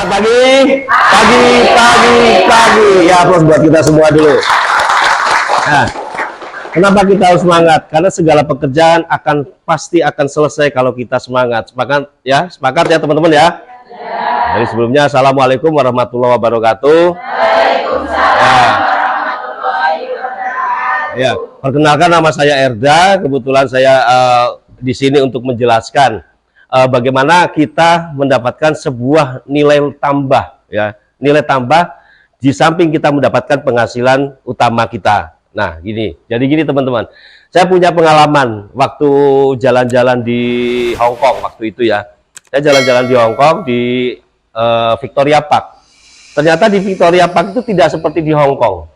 Selamat pagi, pagi. Ya, aplaus buat kita semua dulu. Nah, kenapa kita harus semangat? Karena segala pekerjaan pasti akan selesai kalau kita semangat. Sepakat ya teman-teman ya. Jadi sebelumnya, assalamualaikum warahmatullahi wabarakatuh. Waalaikumsalam warahmatullahi wabarakatuh. Ya, perkenalkan nama saya Erda. Kebetulan saya di sini untuk menjelaskan bagaimana kita mendapatkan sebuah nilai tambah, ya, nilai tambah di samping kita mendapatkan penghasilan utama kita. Nah, jadi gini teman-teman, saya punya pengalaman waktu jalan-jalan di Hong Kong waktu itu ya. Saya jalan-jalan di Hong Kong di Victoria Park. Ternyata di Victoria Park itu tidak seperti di Hong Kong,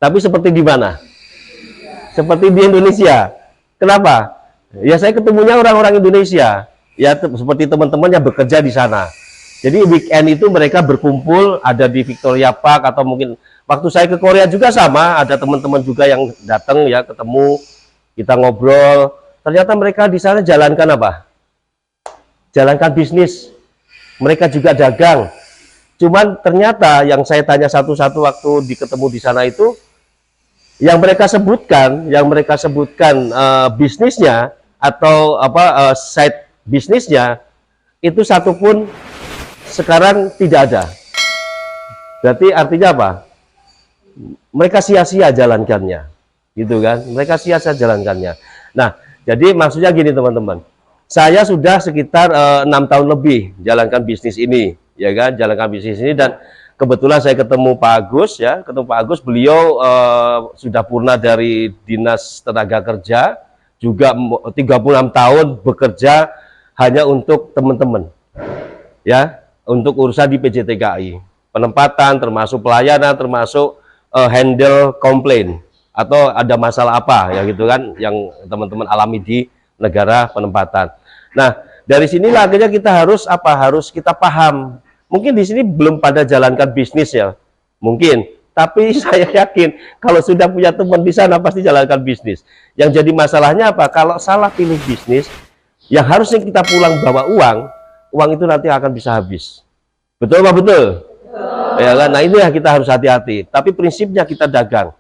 tapi seperti di mana? Seperti di Indonesia. Kenapa? Ya saya ketemunya orang-orang Indonesia. Ya seperti teman-teman yang bekerja di sana. Jadi weekend itu mereka berkumpul ada di Victoria Park, atau mungkin waktu saya ke Korea juga sama, ada teman-teman juga yang datang ya, ketemu, kita ngobrol. Ternyata mereka di sana jalankan apa? Jalankan bisnis. Mereka juga dagang. Cuman ternyata yang saya tanya satu-satu waktu ketemu di sana itu, yang mereka sebutkan bisnisnya atau side bisnisnya itu satupun sekarang tidak ada. Berarti artinya apa? Mereka sia-sia jalankannya, gitu kan? Mereka sia-sia jalankannya. Nah, jadi maksudnya gini teman-teman, saya sudah sekitar 6 tahun lebih jalankan bisnis ini, ya kan? Jalankan bisnis ini, dan kebetulan saya ketemu Pak Agus, ya, beliau sudah purna dari Dinas Tenaga Kerja, juga 36 tahun bekerja hanya untuk teman-teman, ya, untuk urusan di PJTKI, penempatan, termasuk pelayanan, termasuk handle komplain atau ada masalah apa ya gitu kan yang teman-teman alami di negara penempatan. Nah, dari sinilah akhirnya kita harus kita paham. Mungkin di sini belum pada jalankan bisnis ya, mungkin, tapi saya yakin kalau sudah punya teman di sana pasti jalankan bisnis. Yang jadi masalahnya apa? Kalau salah pilih bisnis, yang harusnya kita pulang bawa uang itu nanti akan bisa habis. Betul apa betul? Ya kan? Nah, ini ya kita harus hati-hati. Tapi prinsipnya kita dagang.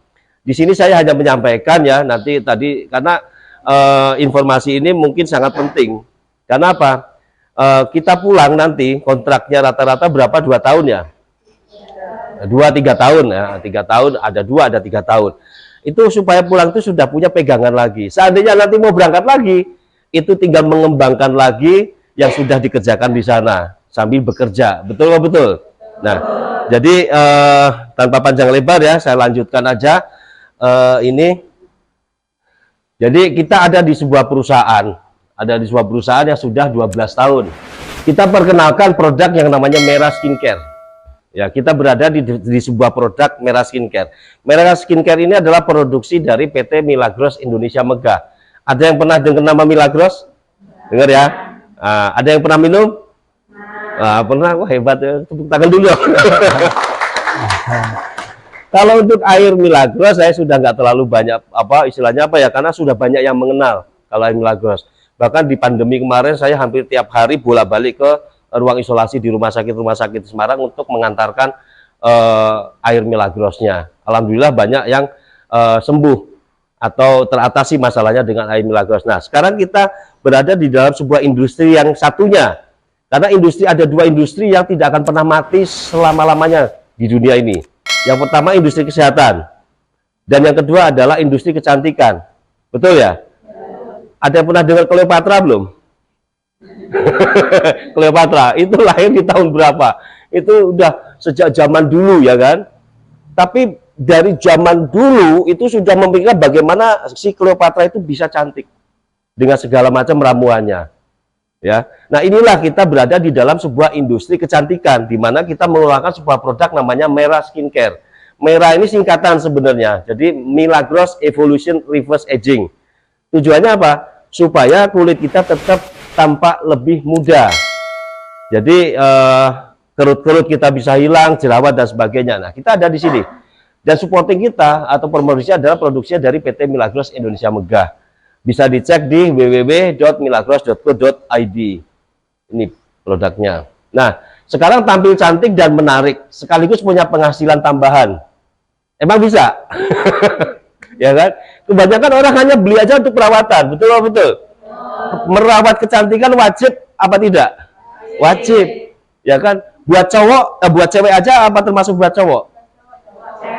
Di sini saya hanya menyampaikan ya, nanti tadi karena informasi ini mungkin sangat penting. Karena apa? Kita pulang nanti kontraknya rata-rata berapa? 2 tahun ya? 2-3 tahun ya, 3 tahun, ada 2, ada 3 tahun. Itu supaya pulang itu sudah punya pegangan lagi. Seandainya nanti mau berangkat lagi, itu tinggal mengembangkan lagi yang sudah dikerjakan di sana sambil bekerja. Betul nggak betul? Nah, jadi tanpa panjang lebar ya, saya lanjutkan aja ini. Jadi kita ada di sebuah perusahaan, yang sudah 12 tahun. Kita perkenalkan produk yang namanya Merah Skincare. Ya, kita berada di sebuah produk Merah Skincare. Merah Skincare ini adalah produksi dari PT Milagros Indonesia Megah. Ada yang pernah dengar nama Milagros? Dengar ya? Ada yang pernah minum? Pernah? Wah, hebat ya. Tepuk tangan dulu. Kalau untuk air Milagros, saya sudah nggak terlalu banyak istilahnya ya, karena sudah banyak yang mengenal kalau air Milagros. Bahkan di pandemi kemarin saya hampir tiap hari bolak-balik ke ruang isolasi di rumah sakit Semarang untuk mengantarkan air Milagrosnya. Alhamdulillah banyak yang sembuh atau teratasi masalahnya dengan air Milagros. Nah, sekarang kita berada di dalam sebuah industri yang satunya. Karena ada 2 industri yang tidak akan pernah mati selama-lamanya di dunia ini. Yang pertama industri kesehatan, dan yang kedua adalah industri kecantikan. Betul ya? Ada yang pernah dengar Cleopatra belum? Cleopatra itu lahir di tahun berapa? Itu udah sejak zaman dulu ya kan? Tapi dari zaman dulu itu sudah memikirkan bagaimana si Cleopatra itu bisa cantik dengan segala macam ramuannya. Ya. Nah, inilah kita berada di dalam sebuah industri kecantikan di mana kita mengeluarkan sebuah produk namanya Merah Skincare. Merah ini singkatan sebenarnya. Jadi Milagros Evolution Reverse Aging. Tujuannya apa? Supaya kulit kita tetap tampak lebih muda. Jadi kerut-kerut kita bisa hilang, jerawat dan sebagainya. Nah, kita ada di sini. Dan supporting kita atau promosi adalah produksinya dari PT Milagros Indonesia Megah. Bisa dicek di www.milagros.co.id. Ini produknya. Nah, Sekarang tampil cantik dan menarik, sekaligus punya penghasilan tambahan. Emang bisa? Ya kan? Kebanyakan orang hanya beli aja untuk perawatan, betul apa betul? Merawat kecantikan wajib apa tidak? Wajib. Ya kan? Buat cowok, buat cewek aja apa termasuk buat cowok?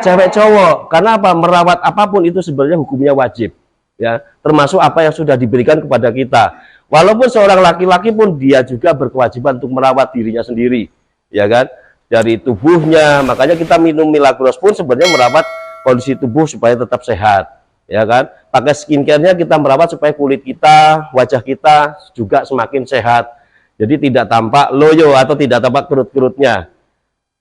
Cewek cowok. Karena apa? Merawat apapun itu sebenarnya hukumnya wajib. Ya, termasuk apa yang sudah diberikan kepada kita. Walaupun seorang laki-laki pun dia juga berkewajiban untuk merawat dirinya sendiri, ya kan? Dari tubuhnya. Makanya kita minum Milagros pun sebenarnya merawat kondisi tubuh supaya tetap sehat, ya kan? Pakai skincare-nya kita merawat supaya kulit kita, wajah kita juga semakin sehat. Jadi tidak tampak loyo atau tidak tampak kerut-kerutnya.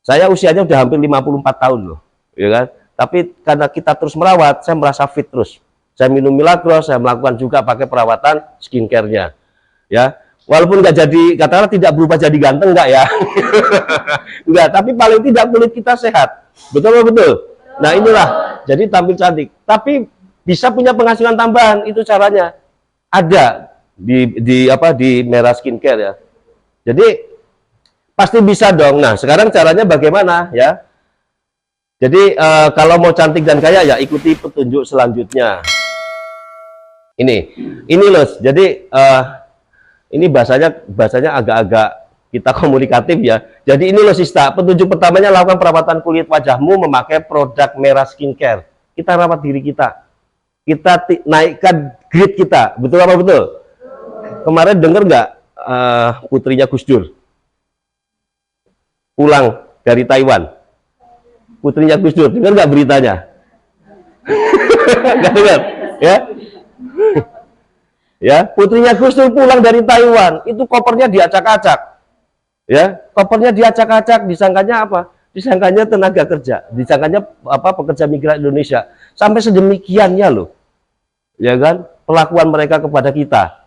Saya usianya udah hampir 54 tahun loh, ya kan? Tapi karena kita terus merawat, saya merasa fit terus. Saya minum Milagros, saya melakukan juga pakai perawatan skincare-nya. Ya, walaupun nggak jadi, katakanlah tidak berubah jadi ganteng, enggak ya? Enggak, tapi paling tidak kulit kita sehat. Betul betul. Nah inilah, jadi tampil cantik. Tapi bisa punya penghasilan tambahan, itu caranya. Ada di Merah Skincare ya. Jadi pasti bisa dong. Nah sekarang caranya bagaimana ya? Jadi kalau mau cantik dan kaya ya ikuti petunjuk selanjutnya. Ini loh. Jadi ini bahasanya agak-agak kita komunikatif ya. Jadi ini loh Sista, petunjuk pertamanya lakukan perawatan kulit wajahmu memakai produk Merah Skincare. Kita rawat diri kita. Kita naikkan grade kita. Betul apa betul? Kemarin dengar nggak putrinya Gus Dur pulang dari Taiwan? Putrinya Gus Dur, dengar nggak beritanya? Nggak dengar, ya? Ya, putrinya Gus Dur pulang dari Taiwan, itu kopernya diacak-acak, ya, kopernya diacak-acak, disangkanya apa? Disangkanya tenaga kerja, disangkanya apa? Pekerja migran Indonesia, sampai sedemikiannya loh, ya kan? Perlakuan mereka kepada kita,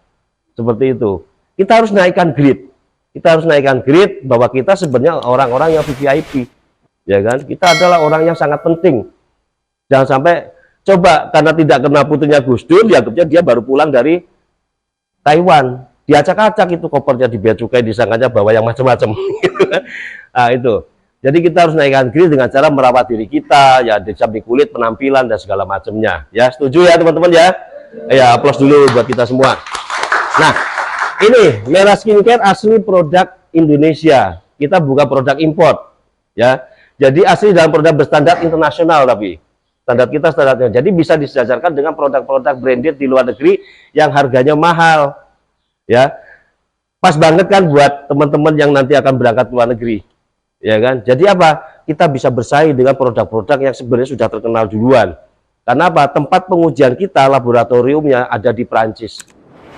seperti itu. Kita harus naikkan grade, bahwa kita sebenarnya orang-orang yang VIP. Ya kan, kita adalah orang yang sangat penting. Jangan sampai coba karena tidak kena putrinya Gus Dur, dianggapnya dia baru pulang dari Taiwan, diacak-acak itu kopernya, di bea cukai, disangkanya bawa yang macam-macam. Nah itu, jadi kita harus naikkan grade dengan cara merawat diri kita, ya di samping kulit, penampilan dan segala macamnya. Ya setuju ya teman-teman ya? Ya aplaus dulu buat kita semua. Nah ini Merah Skincare asli produk Indonesia, kita bukan produk import, ya. Jadi asli dalam produk berstandar internasional, tapi standar kita standarnya. Jadi bisa disejajarkan dengan produk-produk branded di luar negeri yang harganya mahal, ya. Pas banget kan buat teman-teman yang nanti akan berangkat ke luar negeri, ya kan. Jadi apa? Kita bisa bersaing dengan produk-produk yang sebenarnya sudah terkenal duluan. Karena apa? Tempat pengujian kita, laboratoriumnya ada di Prancis.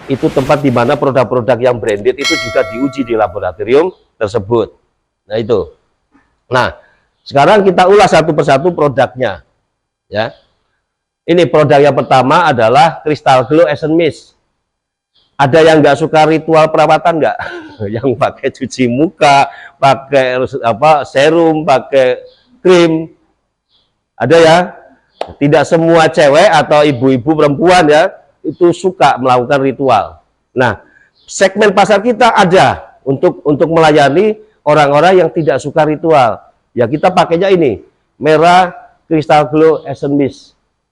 Itu tempat di mana produk-produk yang branded itu juga diuji di laboratorium tersebut. Nah itu. Nah, sekarang kita ulas satu persatu produknya. Ya. Ini produk yang pertama adalah Crystal Glow Essence Mist. Ada yang nggak suka ritual perawatan nggak? Yang pakai cuci muka, pakai apa serum, pakai krim. Ada ya? Tidak semua cewek atau ibu-ibu perempuan ya itu suka melakukan ritual. Nah, segmen pasar kita ada untuk melayani orang-orang yang tidak suka ritual. Ya kita pakainya ini, Merah Crystal Glow Essence Mist.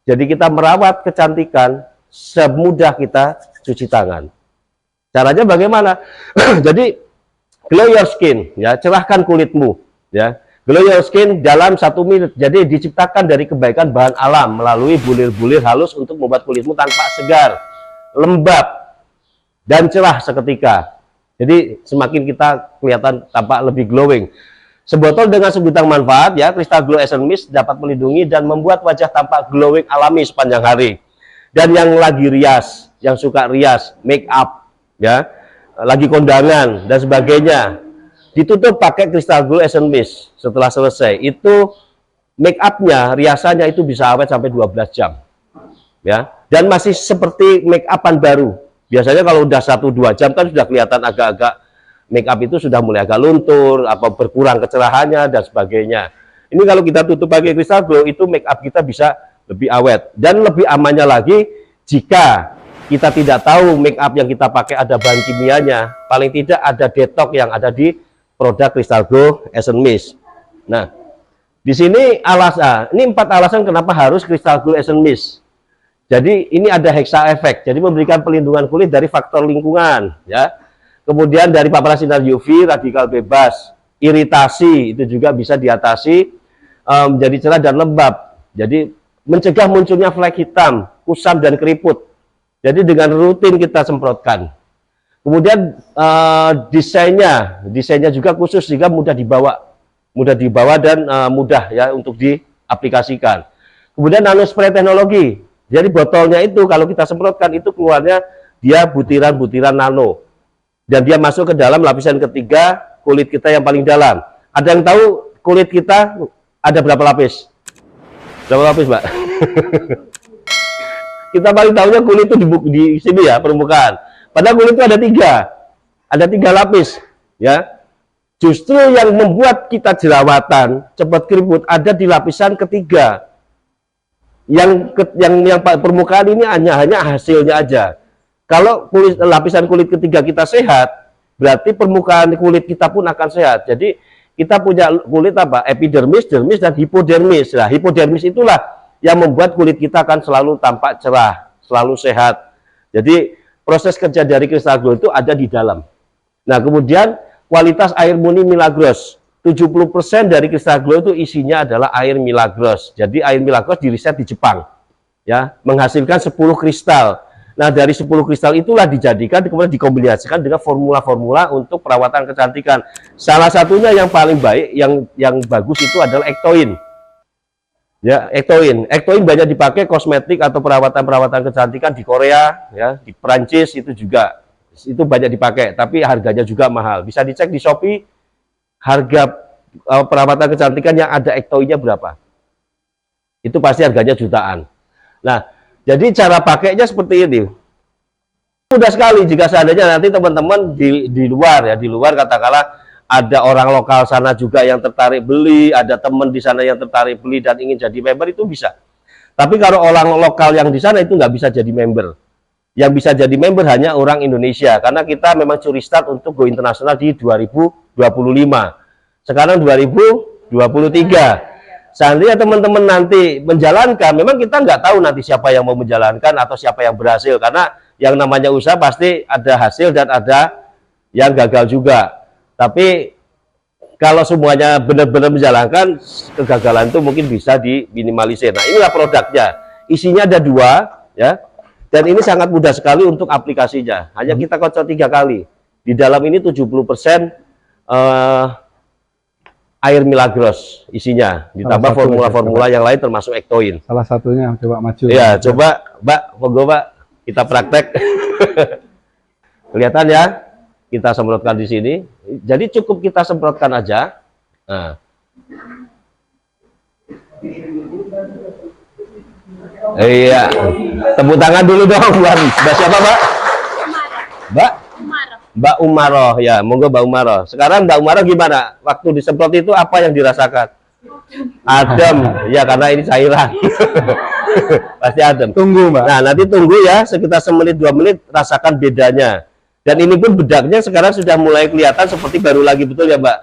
Jadi kita merawat kecantikan semudah kita cuci tangan. Caranya bagaimana? Jadi glow your skin, ya cerahkan kulitmu, ya. Glow your skin dalam 1 menit. Jadi diciptakan dari kebaikan bahan alam melalui bulir-bulir halus untuk membuat kulitmu tampak segar, lembab, dan cerah seketika. Jadi semakin kita kelihatan tampak lebih glowing. Sebotol dengan sebidang manfaat ya, Crystal Glow Essence Mist dapat melindungi dan membuat wajah tampak glowing alami sepanjang hari. Dan yang lagi rias, yang suka rias, make up, ya, lagi kondangan dan sebagainya, ditutup pakai Crystal Glow Essence Mist. Setelah selesai itu make upnya, riasannya itu bisa awet sampai 12 jam, ya, dan masih seperti make upan baru. Biasanya kalau udah 1-2 jam kan sudah kelihatan agak-agak make up itu sudah mulai agak luntur, apa berkurang kecerahannya dan sebagainya. Ini kalau kita tutup pakai Crystal Glow, itu make up kita bisa lebih awet dan lebih amannya lagi jika kita tidak tahu make up yang kita pakai ada bahan kimianya, paling tidak ada detox yang ada di produk Crystal Glow Essence Mist. Nah, di sini ini 4 alasan kenapa harus Crystal Glow Essence Mist. Jadi ini ada hexa effect, jadi memberikan pelindungan kulit dari faktor lingkungan, ya. Kemudian dari paparan sinar UV, radikal bebas, iritasi itu juga bisa diatasi, menjadi cerah dan lembab. Jadi mencegah munculnya flek hitam, kusam dan keriput. Jadi dengan rutin kita semprotkan. Kemudian desainnya juga khusus sehingga mudah dibawa dan mudah ya untuk diaplikasikan. Kemudian nano spray teknologi. Jadi botolnya itu kalau kita semprotkan itu keluarnya dia butiran-butiran nano. Dan dia masuk ke dalam lapisan ketiga kulit kita yang paling dalam. Ada yang tahu kulit kita ada berapa lapis? Berapa lapis, Mbak? Kita paling tahunya kulit itu di sini ya, permukaan. Padahal kulit itu ada 3 lapis, ya. Justru yang membuat kita jerawatan, cepat keriput ada di lapisan ketiga. Yang permukaan ini hanya hasilnya aja. Kalau lapisan kulit ketiga kita sehat, berarti permukaan kulit kita pun akan sehat. Jadi kita punya kulit apa? Epidermis, dermis, dan hipodermis. Nah, hipodermis itulah yang membuat kulit kita akan selalu tampak cerah, selalu sehat. Jadi proses kerja dari Crystal Glow itu ada di dalam. Nah, kemudian kualitas air murni Milagros. 70% dari Crystal Glow itu isinya adalah air Milagros. Jadi air Milagros diriset di Jepang, ya, menghasilkan 10 kristal. Nah, dari 10 kristal itulah dijadikan kemudian dikombinasikan dengan formula-formula untuk perawatan kecantikan. Salah satunya yang paling baik, yang bagus itu adalah Ectoin. Ya, Ectoin banyak dipakai kosmetik atau perawatan kecantikan di Korea, ya, di Perancis itu juga itu banyak dipakai, tapi harganya juga mahal. Bisa dicek di Shopee harga perawatan kecantikan yang ada Ectoinnya berapa. Itu pasti harganya jutaan. Nah, jadi cara pakainya seperti ini. Mudah sekali jika seandainya nanti teman-teman di luar katakanlah ada orang lokal sana juga yang tertarik beli, ada teman di sana yang tertarik beli dan ingin jadi member, itu bisa. Tapi kalau orang lokal yang di sana itu nggak bisa jadi member. Yang bisa jadi member hanya orang Indonesia, karena kita memang curi start untuk go internasional di 2025. Sekarang 2023. Seandainya teman-teman nanti menjalankan, memang kita nggak tahu nanti siapa yang mau menjalankan atau siapa yang berhasil, karena yang namanya usaha pasti ada hasil dan ada yang gagal juga. Tapi kalau semuanya benar-benar menjalankan, kegagalan itu mungkin bisa diminimalisir. Nah, inilah produknya. Isinya ada 2, ya, dan ini sangat mudah sekali untuk aplikasinya. Hanya kita kocok 3 kali. Di dalam ini 70% air Milagros isinya, ditambah formula-formula yang lain termasuk Ectoin. Salah satunya coba maju. Ya, coba Mbak, monggo Mbak, kita praktek. Kelihatan ya, kita semprotkan di sini. Jadi cukup kita semprotkan aja. Nah. Iya, tepuk tangan dulu dong buat Mbak siapa Mbak? Mbak Umaroh, ya, monggo Mbak Umaroh. Sekarang Mbak Umaroh gimana? Waktu disemprot itu apa yang dirasakan? Adem, ya karena ini cairan. Pasti adem. Tunggu Mbak. Nah, nanti tunggu ya, sekitar 1-2 menit rasakan bedanya. Dan ini pun bedaknya sekarang sudah mulai kelihatan seperti baru lagi, betul ya Mbak?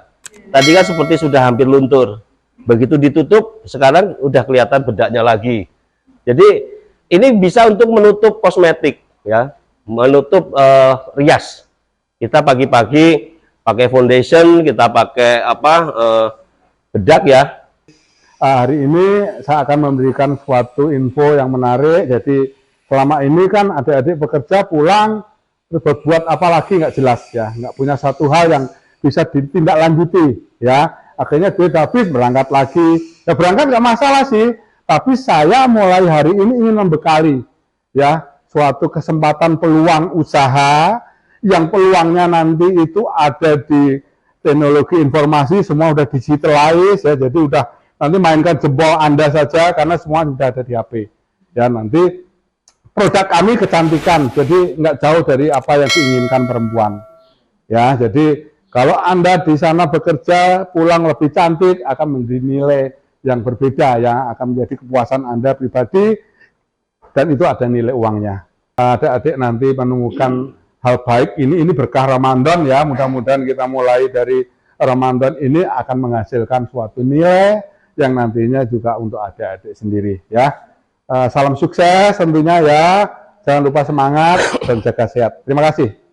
Tadi kan seperti sudah hampir luntur. Begitu ditutup, sekarang udah kelihatan bedaknya lagi. Jadi ini bisa untuk menutup kosmetik, ya, menutup rias. Kita pagi-pagi pakai foundation, kita pakai bedak ya. Hari ini saya akan memberikan suatu info yang menarik. Jadi selama ini kan adik-adik bekerja pulang terus berbuat apa lagi nggak jelas ya, nggak punya satu hal yang bisa ditindaklanjuti ya. Akhirnya duit habis, berangkat lagi. Ya berangkat nggak masalah sih, tapi saya mulai hari ini ingin membekali ya suatu kesempatan peluang usaha yang peluangnya nanti itu ada di teknologi informasi, semua udah digitalize ya, jadi udah nanti mainkan jempol Anda saja karena semua sudah ada di HP. Ya nanti produk kami kecantikan, jadi nggak jauh dari apa yang diinginkan perempuan. Ya, jadi kalau Anda di sana bekerja pulang lebih cantik akan menjadi nilai yang berbeda ya, akan menjadi kepuasan Anda pribadi dan itu ada nilai uangnya. Adik-adik nanti menemukan hal baik ini berkah Ramadan ya, mudah-mudahan kita mulai dari Ramadan ini akan menghasilkan suatu nilai yang nantinya juga untuk adik-adik sendiri ya. Salam sukses tentunya ya. Jangan lupa semangat dan jaga sehat. Terima kasih.